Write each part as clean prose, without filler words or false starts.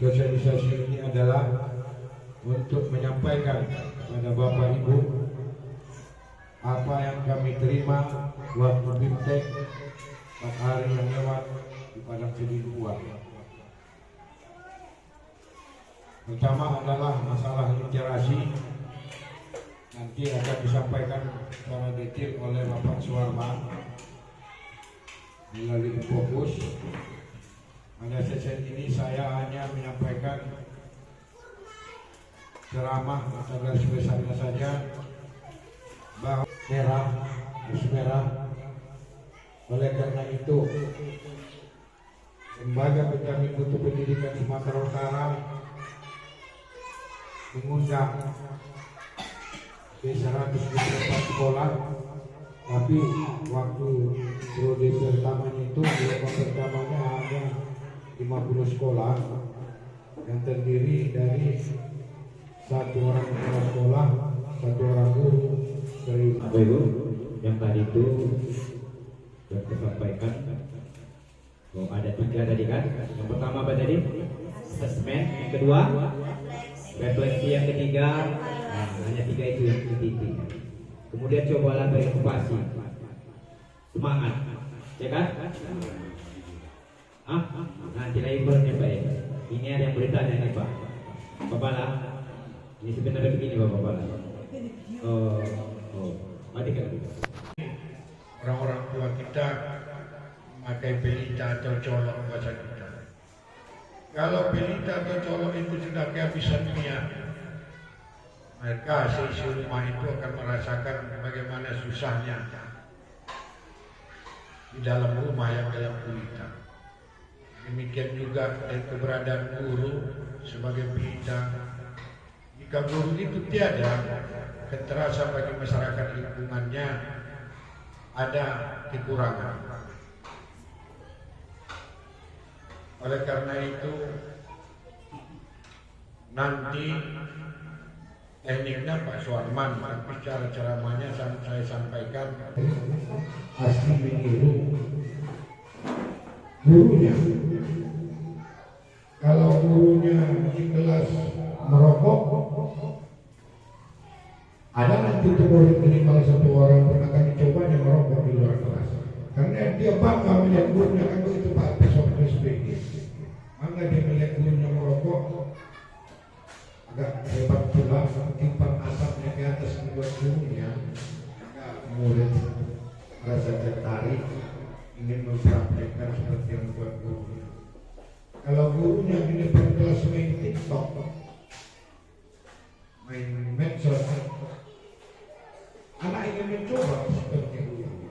Sosialisasi ini adalah untuk menyampaikan kepada Bapak Ibu apa yang kami terima waktu BIMTEK 4 hari yang lewat di Padang Sidimpuan. Pertama adalah masalah literasi, nanti akan disampaikan secara detail oleh Bapak Suwarman melalui fokus. Pada sesi ini saya hanya menyampaikan ceramah atau garis besarnya saja bahwa merah. Oleh karena itu, Lembaga Penjamin Mutu Pendidikan Sumatera Utara mengundang di 124 sekolah, tapi waktu periode pertamanya itu gelombang pertamanya ada 50 sekolah yang terdiri dari 1 orang kepala sekolah, 1 orang guru. Dari Bapak Ibu, yang tadi itu sudah disampaikan. Oh, ada 3 tadi kan? Yang pertama apa tadi? Asesmen. Yang kedua, refleksi. Yang ketiga, hanya 3 itu yang inti. Kemudian cobalah berinovasi. Semangat, ya kan? Nanti lagi bernya Pak. Ini ada yang bertanya nih Pak. Bapak lah. Ini sebenarnya begini Bapak lah. orang-orang tua kita memakai pelita atau colok bahasa kita. Kalau pelita atau colok itu sudah kehabisan minyak, maka seisi rumah itu akan merasakan bagaimana susahnya di dalam rumah yang dalam pelita. Demikian juga keberadaan guru sebagai pelita. Jika guru itu tiada, akan terasa bagi masyarakat lingkungannya ada kekurangan. Oleh karena itu, nanti tekniknya Pak Suwarman, tapi cara ceramahnya saya sampaikan asli meniru gurunya. Kalau gurunya di kelas merokok, ada nanti murid minimal 1 orang pun akan dicobanya merokok di luar kelas. Karena dia bangga melihat gurunya, kan begitu Pak besok SPG. Bangga dia melihat gurunya merokok, agak hebat pula timbang asapnya ke atas membuat gurunya, maka murid merasa tertarik ingin mempraktekkan seperti yang membuat gurunya. Kalau gurunya di depan kelas main TikTok, main medsos, anak ingin mencoba seperti guru.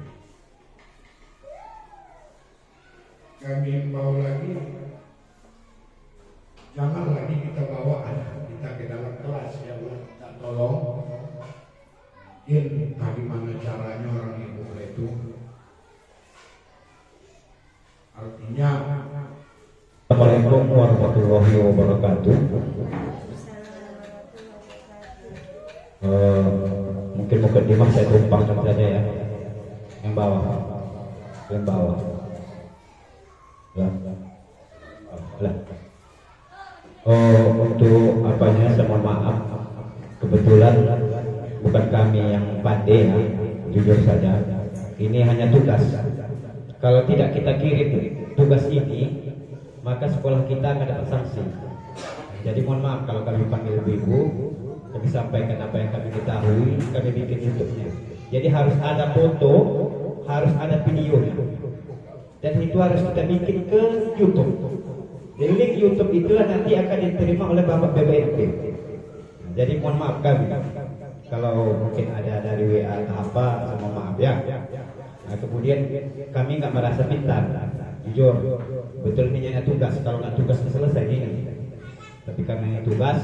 Kami imbau lagi, jangan lagi kita bawa anak kita ke dalam kelas, ya Allah, kita tolong. Bagaimana caranya orang ibu itu? Artinya, Assalamualaikum warahmatullahi wabarakatuh. Mungkin mukadimah saya tumpangkan saja ya. Yang bawah. Lah. Untuk apanya saya mohon maaf. Kebetulan bukan kami yang pandai ya, jujur saja. Ini hanya tugas. Kalau tidak kita kirim tugas ini, maka sekolah kita akan dapat sanksi. Jadi mohon maaf kalau kami panggil ibu, kami sampaikan apa yang kami ketahui, kami bikin YouTube-nya. Jadi harus ada foto, harus ada videonya, dan itu harus kita bikin ke YouTube. Jadi link YouTube itulah nanti akan diterima oleh Bapak BBNP. Jadi mohon maaf kami kalau mungkin ada dari WA atau apa, mohon maaf ya. Nah, kemudian kami nggak merasa pintar, jujur, betul ini hanya tugas. Kalau nggak tugas selesai ini. Tapi karena ini tugas,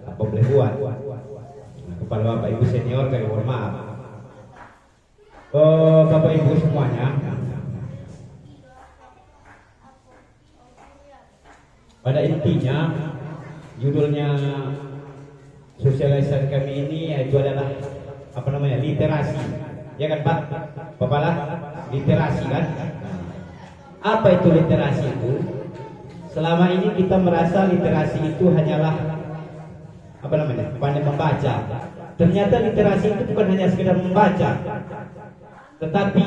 apa boleh buat? Nah, kepada Bapak Ibu senior kami mohon maaf. Bapak Ibu semuanya, pada intinya judulnya sosialisasi kami ini yaitu adalah apa namanya, literasi, ya kan Pak? Bapak lah, literasi kan? Apa itu literasi itu? selama ini kita merasa literasi itu hanyalah pandai membaca. Ternyata literasi itu bukan hanya sekedar membaca, tetapi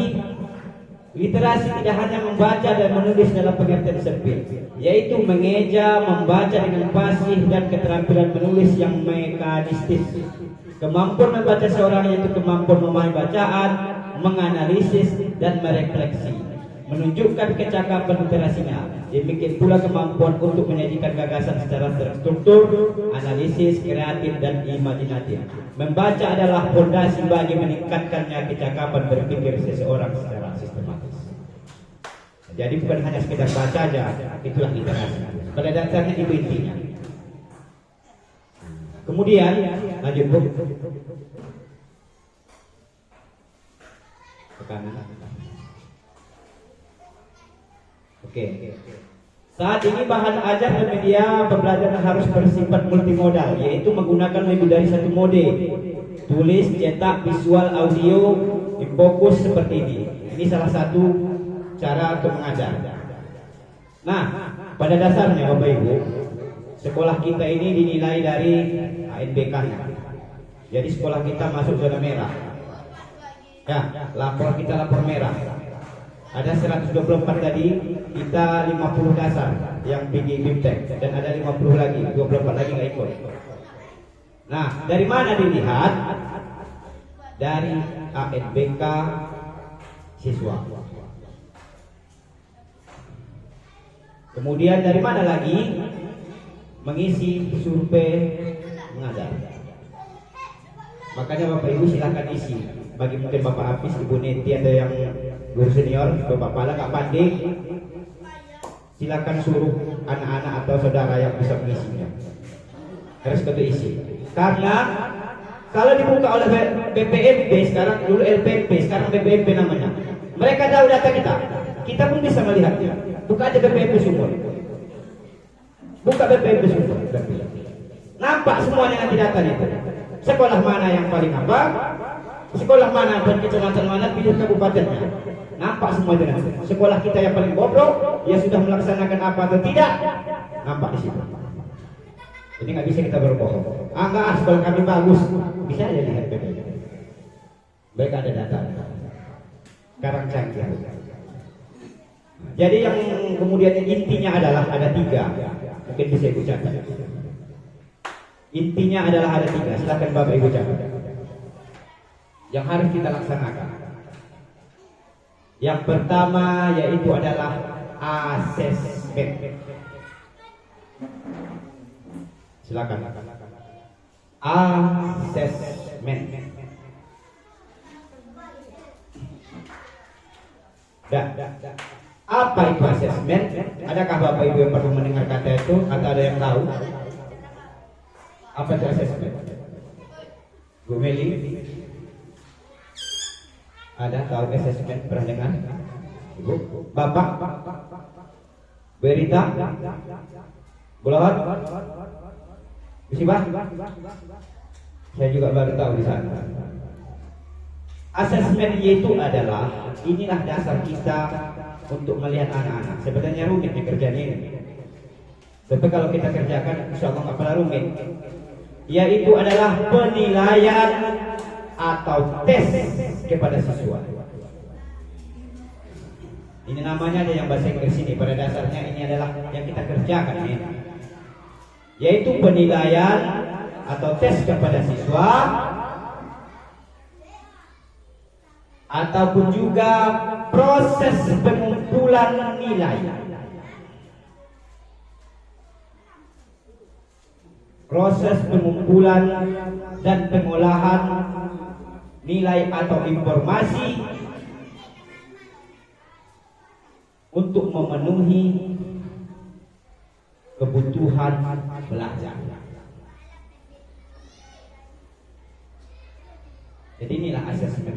literasi tidak hanya membaca dan menulis dalam pengertian sempit, yaitu mengeja, membaca dengan fasih dan keterampilan menulis yang mekanistis. Kemampuan membaca seorang yaitu kemampuan memahami bacaan, menganalisis dan merefleksi, menunjukkan kecakapan literasinya. Demikian pula kemampuan untuk menyajikan gagasan secara terstruktur, analisis, kreatif dan imajinatif. Membaca adalah fondasi bagi meningkatkannya kecakapan berpikir seseorang secara sistematis. Jadi bukan hanya sekedar baca saja, itulah literasi. Pada dasarnya itu intinya. Kemudian lanjut Bu. Ke kanan. Oke. Saat ini bahan ajar dan media pembelajaran harus bersifat multimodal, yaitu menggunakan lebih dari satu mode: tulis, cetak, visual, audio, infokus seperti ini. Ini salah satu cara untuk mengajar. Nah, pada dasarnya Bapak Ibu, sekolah kita ini dinilai dari ANBK. Jadi sekolah kita masuk zona merah. Ya, kita lapor merah. Ada 124 tadi, kita 50 dasar yang pergi BIMTEK dan ada 50 lagi, 24 lagi nggak ikut. Nah, dari mana dilihat? Dari ANBK siswa. Kemudian dari mana lagi? Mengisi survei mengajar. Makanya Bapak Ibu silakan isi. Bagi mungkin Bapak Hafiz, Ibu Neti, ada yang guru senior, Bapak Pala nggak pandai, silakan suruh anak-anak atau saudara yang bisa mengisinya. Harus ketua isi. Karena kalau dibuka oleh BPMP, sekarang dulu LPMP, sekarang BPMP namanya. Mereka tahu data kita pun bisa melihatnya. Buka aja BPMP sumber. Buka BPMP sumber. Nampak semuanya nanti datanya. Sekolah mana yang paling apa? Sekolah mana dan kecamatan mana, pilih kabupatennya. Nampak semua itu. Sekolah kita yang paling bobrok, dia sudah melaksanakan apa atau tidak? Nampak di situ. Jadi nggak bisa kita berbohong. Enggak, sekolah kami bagus. Bisa aja lihat BPMP. Mereka ada data. Sekarang canggih. Jadi yang kemudian intinya adalah ada 3. Mungkin bisa Ibu catat. Intinya adalah ada 3. Silakan Bapak Ibu catat. Yang harus kita laksanakan. Yang pertama yaitu adalah asesmen. Silakan. Asesmen. Apa itu asesmen? Adakah Bapak Ibu yang pernah mendengar kata itu atau ada yang tahu? Apa itu asesmen? Bu Meli? Ada tahu asesmen, pernah dengar? Ibu? Bapak? Berita? Bulawat? Musibah? Saya juga baru tahu di sana. Asesmen yaitu adalah, inilah dasar kita untuk melihat anak-anak. Sebenarnya rumit kerjaan ini. Tapi kalau kita kerjakan, insya Allah nggak pernah rumit. Yaitu adalah penilaian atau tes kepada siswa. Ini namanya ada yang bahasa Inggris ini. Pada dasarnya ini adalah yang kita kerjakan ini. Yaitu penilaian atau tes kepada siswa, ataupun juga proses pengumpulan nilai. Proses pengumpulan dan pengolahan nilai atau informasi untuk memenuhi kebutuhan belajar. Jadi inilah asesmen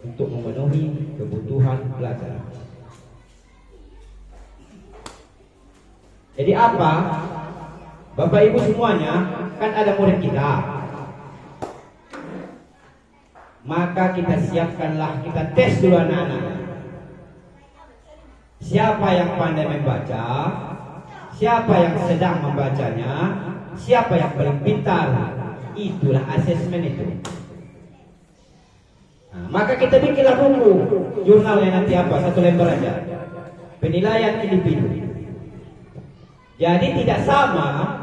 untuk memenuhi kebutuhan belajar. Jadi apa? Bapak Ibu semuanya kan ada murid kita. Maka kita siapkanlah, kita tes dulu anak-anak. siapa yang pandai membaca, siapa yang sedang membacanya, siapa yang paling pintar. Itulah asesmen itu. Nah, maka kita bikinlah buku, jurnalnya nanti apa, 1 lembar aja. Penilaian individu. Jadi tidak sama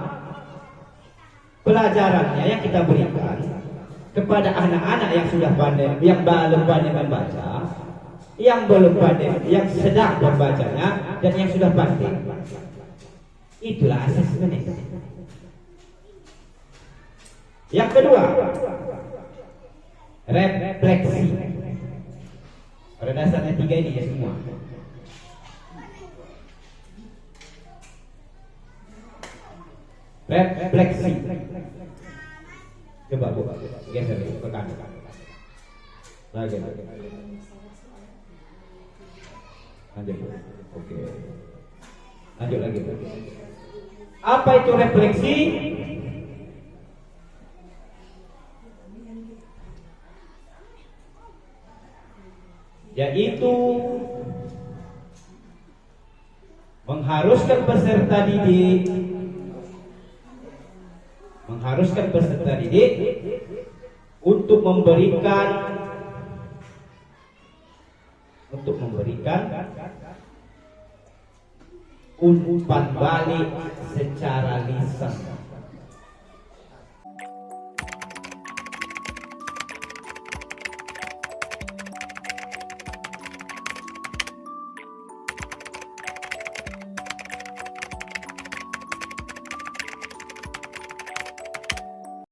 pelajarannya yang kita berikan kepada anak-anak yang sudah pandai, yang belum pandai membaca, yang belum pandai, yang sedang membacanya, dan yang sudah pandai. Itulah asesmen itu. Yang kedua, refleksi. Pada dasarnya 3 ini ya semua. Refleksi. Coba geser ke kanan. Lagi. Lanjut. Oke. Lanjut lagi. Apa itu refleksi? Yaitu mengharuskan peserta didik untuk memberikan umpan balik secara lisan.